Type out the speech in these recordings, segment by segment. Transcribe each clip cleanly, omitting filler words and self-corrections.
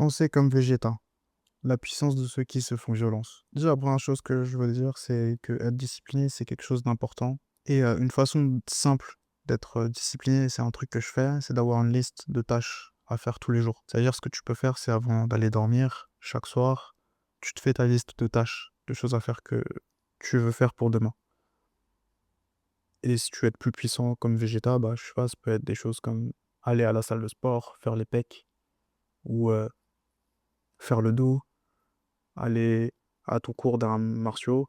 Pensez comme Vegeta, la puissance de ceux qui se font violence. Déjà, la première chose que je veux dire, c'est que être discipliné, c'est quelque chose d'important. Et une façon simple d'être discipliné, c'est un truc que je fais, c'est d'avoir une liste de tâches à faire tous les jours. C'est-à-dire, ce que tu peux faire, c'est avant d'aller dormir, chaque soir, tu te fais ta liste de tâches, de choses à faire que tu veux faire pour demain. Et si tu veux être plus puissant comme Vegeta, bah, je sais pas, ça peut être des choses comme aller à la salle de sport, faire les pecs, ou faire le dos, aller à ton cours d'arts martiaux.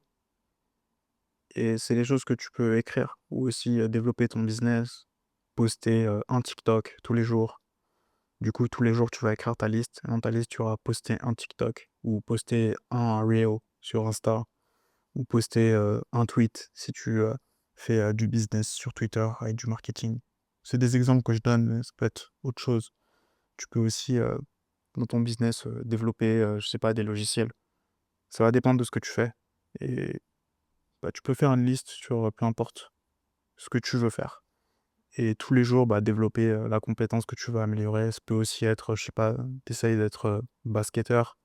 Et c'est des choses que tu peux écrire ou aussi développer ton business, poster un TikTok tous les jours. Du coup, tous les jours, tu vas écrire ta liste. Dans ta liste, tu auras posté un TikTok ou poster un reel sur Insta ou poster un tweet si tu fais du business sur Twitter avec du marketing. C'est des exemples que je donne, mais ça peut être autre chose. Tu peux aussi, dans ton business, développer, je sais pas, des logiciels. Ça va dépendre de ce que tu fais. Et bah, tu peux faire une liste sur peu importe ce que tu veux faire. Et tous les jours, bah, développer la compétence que tu veux améliorer. Ça peut aussi être, je sais pas, t'essayes d'être basketteur,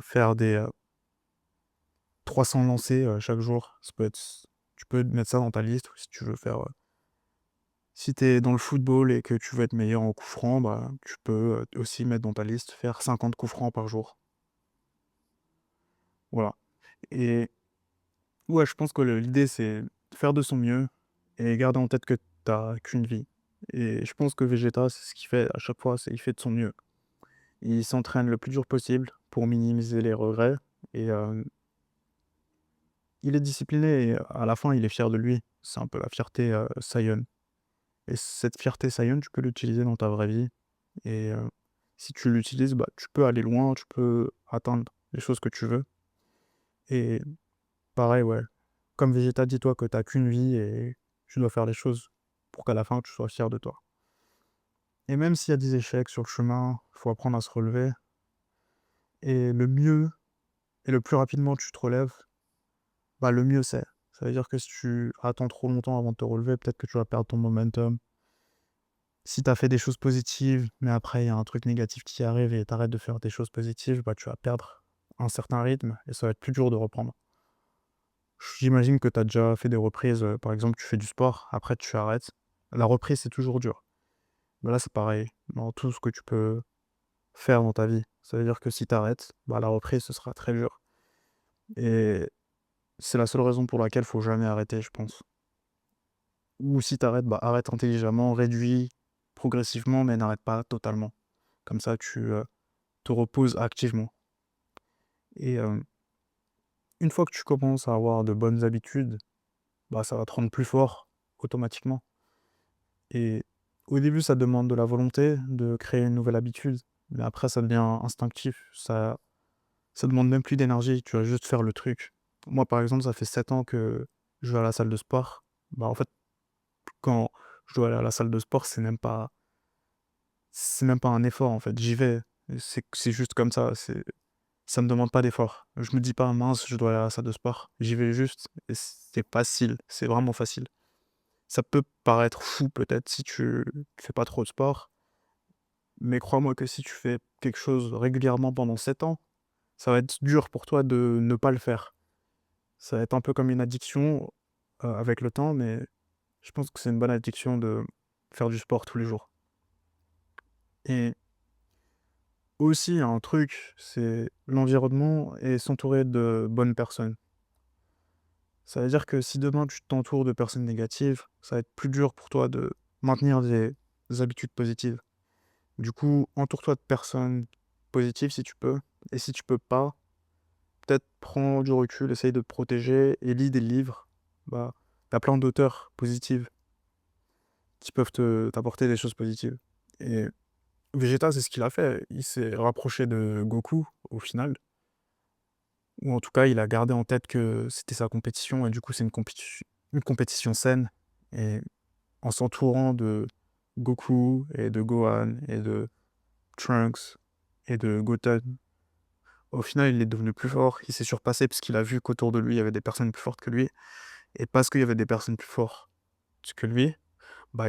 faire des 300 lancers chaque jour. Ça peut être, tu peux mettre ça dans ta liste. Ou si tu veux faire, si tu es dans le football et que tu veux être meilleur en coups francs, bah, tu peux aussi mettre dans ta liste faire 50 coups francs par jour. Voilà. Et ouais, je pense que l'idée, c'est faire de son mieux et garder en tête que t'as qu'une vie. Et je pense que Vegeta, c'est ce qu'il fait à chaque fois, c'est il fait de son mieux. Il s'entraîne le plus dur possible pour minimiser les regrets et il est discipliné et à la fin, il est fier de lui. C'est un peu la fierté Saiyan. Et cette fierté Saiyan, tu peux l'utiliser dans ta vraie vie et si tu l'utilises, bah, tu peux aller loin, tu peux atteindre les choses que tu veux. Et pareil, ouais, comme Vegeta, dis-toi que t'as qu'une vie et tu dois faire les choses pour qu'à la fin, tu sois fier de toi. Et même s'il y a des échecs sur le chemin, faut apprendre à se relever. Et le mieux, et le plus rapidement tu te relèves, bah, le mieux c'est. Ça veut dire que si tu attends trop longtemps avant de te relever, peut-être que tu vas perdre ton momentum. Si tu as fait des choses positives, mais après il y a un truc négatif qui arrive et tu arrêtes de faire des choses positives, bah, tu vas perdre un certain rythme et ça va être plus dur de reprendre. J'imagine que tu as déjà fait des reprises, par exemple, tu fais du sport, après tu arrêtes. La reprise, c'est toujours dur. Bah, là, c'est pareil, dans tout ce que tu peux faire dans ta vie. Ça veut dire que si tu arrêtes, bah, la reprise, ce sera très dur. Et c'est la seule raison pour laquelle faut jamais arrêter, je pense. Ou si tu arrêtes, bah, arrête intelligemment, réduis progressivement, mais n'arrête pas totalement. Comme ça, tu te reposes activement. Et une fois que tu commences à avoir de bonnes habitudes, bah, ça va te rendre plus fort automatiquement. Et au début, ça demande de la volonté de créer une nouvelle habitude, mais après, ça devient instinctif. Ça demande même plus d'énergie, tu vas juste faire le truc. Moi, par exemple, ça fait 7 ans que je vais à la salle de sport. Bah, en fait, quand je dois aller à la salle de sport, c'est même pas un effort, en fait. J'y vais. C'est juste comme ça. Ça me demande pas d'effort. Je me dis pas: «Mince, je dois aller à la salle de sport». J'y vais juste et c'est facile, c'est vraiment facile. Ça peut paraître fou peut-être si tu fais pas trop de sport, mais crois-moi que si tu fais quelque chose régulièrement pendant 7 ans, ça va être dur pour toi de ne pas le faire. Ça va être un peu comme une addiction, avec le temps, mais je pense que c'est une bonne addiction de faire du sport tous les jours. Et aussi, il y a un truc, c'est l'environnement et s'entourer de bonnes personnes. Ça veut dire que si demain tu t'entoures de personnes négatives, ça va être plus dur pour toi de maintenir des habitudes positives. Du coup, entoure-toi de personnes positives si tu peux. Et si tu peux pas, peut-être prends du recul, essaye de te protéger et lis des livres. Bah, t'as plein d'auteurs positifs qui peuvent t'apporter des choses positives. Et Vegeta, c'est ce qu'il a fait. Il s'est rapproché de Goku au final. Ou en tout cas, il a gardé en tête que c'était sa compétition et du coup, c'est une compétition saine. Et en s'entourant de Goku et de Gohan et de Trunks et de Goten, au final, il est devenu plus fort. Il s'est surpassé parce qu'il a vu qu'autour de lui, il y avait des personnes plus fortes que lui. Et parce qu'il y avait des personnes plus fortes que lui, bah,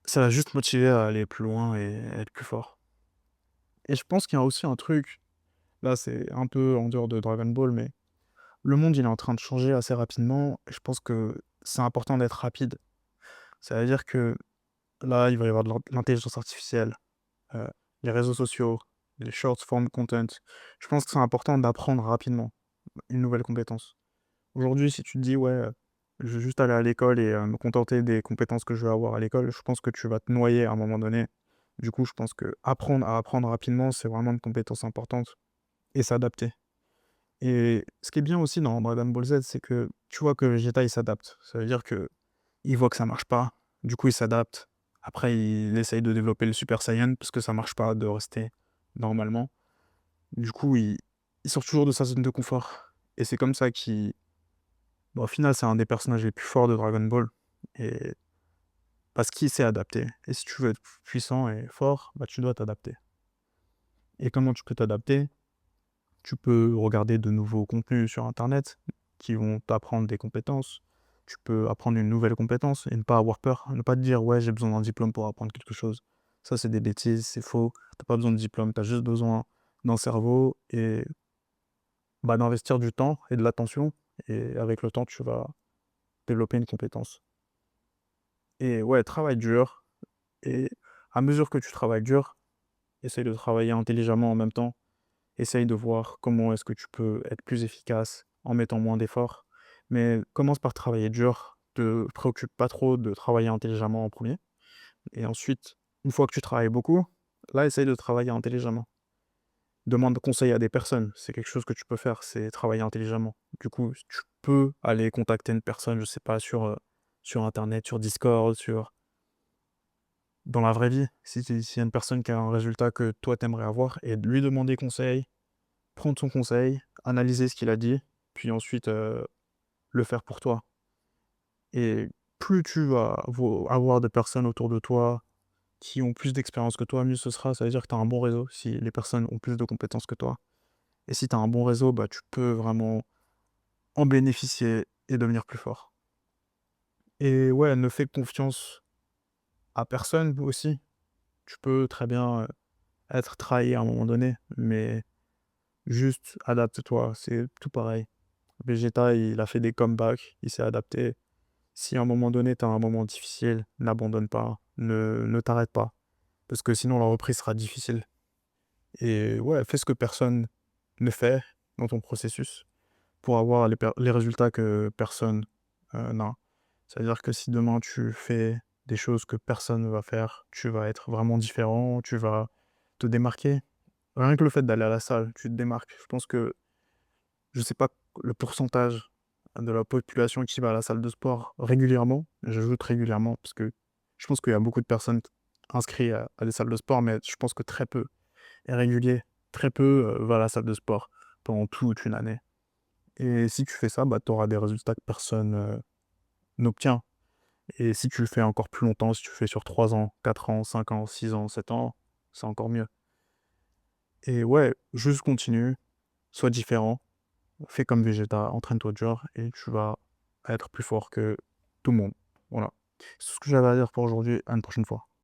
ça l'a juste motivé à aller plus loin et à être plus fort. Et je pense qu'il y a aussi un truc, là, c'est un peu en dehors de Dragon Ball, mais le monde, il est en train de changer assez rapidement et je pense que c'est important d'être rapide. Ça veut dire que là, il va y avoir de l'intelligence artificielle, heu, les réseaux sociaux, les short form content. Je pense que c'est important d'apprendre rapidement une nouvelle compétence. Aujourd'hui, si tu te dis: «Ouais, je veux juste aller à l'école et me contenter des compétences que je veux avoir à l'école», je pense que tu vas te noyer à un moment donné. Du coup, je pense que apprendre à apprendre rapidement, c'est vraiment une compétence importante et s'adapter. Et ce qui est bien aussi dans Dragon Ball Z, c'est que tu vois que Vegeta, il s'adapte. Ça veut dire que il voit que ça marche pas, du coup, il s'adapte. Après, il essaye de développer le Super Saiyan parce que ça marche pas de rester normalement. Du coup, il sort toujours de sa zone de confort et c'est comme ça qu'il bah, au final, c'est un des personnages les plus forts de Dragon Ball et parce qu'il s'est adapté et si tu veux être puissant et fort, bah, tu dois t'adapter. Et comment tu peux t'adapter? Tu peux regarder de nouveaux contenus sur internet qui vont t'apprendre des compétences. Tu peux apprendre une nouvelle compétence et ne pas avoir peur. Ne pas te dire: «Ouais, j'ai besoin d'un diplôme pour apprendre quelque chose». Ça, c'est des bêtises, c'est faux. T'as pas besoin de diplôme, tu as juste besoin d'un cerveau et bah, d'investir du temps et de l'attention et avec le temps, tu vas développer une compétence. Et ouais, travaille dur et à mesure que tu travailles dur, essaye de travailler intelligemment en même temps. Essaye de voir comment est-ce que tu peux être plus efficace en mettant moins d'efforts. Mais commence par travailler dur, te préoccupe pas trop de travailler intelligemment en premier. Et ensuite, une fois que tu travailles beaucoup, là, essaye de travailler intelligemment. Demande conseil à des personnes, c'est quelque chose que tu peux faire, c'est travailler intelligemment. Du coup, tu peux aller contacter une personne, je sais pas, sur internet, sur Discord, dans la vraie vie. Si s'il y a une personne qui a un résultat que toi t'aimerais avoir et de lui demander conseil, prendre son conseil, analyser ce qu'il a dit, puis ensuite, le faire pour toi. Et plus tu vas avoir de personnes autour de toi qui ont plus d'expérience que toi, mieux ce sera. Ça veut dire que tu as un bon réseau, si les personnes ont plus de compétences que toi. Et si tu as un bon réseau, bah, tu peux vraiment en bénéficier et devenir plus fort. Et ouais, ne fais confiance à personne aussi. Tu peux très bien, être trahi à un moment donné, mais juste adapte-toi, c'est tout pareil. Vegeta, il a fait des comebacks, il s'est adapté. Si à un moment donné, tu as un moment difficile, n'abandonne pas, ne t'arrête pas, parce que sinon la reprise sera difficile. Et ouais, fais ce que personne ne fait dans ton processus pour avoir les résultats que personne n'a. C'est-à-dire que si demain tu fais des choses que personne ne va faire, tu vas être vraiment différent, tu vas te démarquer. Rien que le fait d'aller à la salle, tu te démarques. Je pense que je sais pas le pourcentage de la population qui va à la salle de sport régulièrement. J'ajoute régulièrement parce que je pense qu'il y a beaucoup de personnes inscrites à des salles de sport, mais je pense que très peu est régulier. Très peu va à la salle de sport pendant toute une année. Et si tu fais ça, bah, tu auras des résultats que personne n'obtient. Et si tu le fais encore plus longtemps, si tu le fais sur 3 ans, 4 ans, 5 ans, 6 ans, 7 ans, c'est encore mieux. Et ouais, juste continue, sois différent. Fais comme Vegeta, entraîne-toi dur et tu vas être plus fort que tout le monde. Voilà. C'est tout ce que j'avais à dire pour aujourd'hui. À une prochaine fois.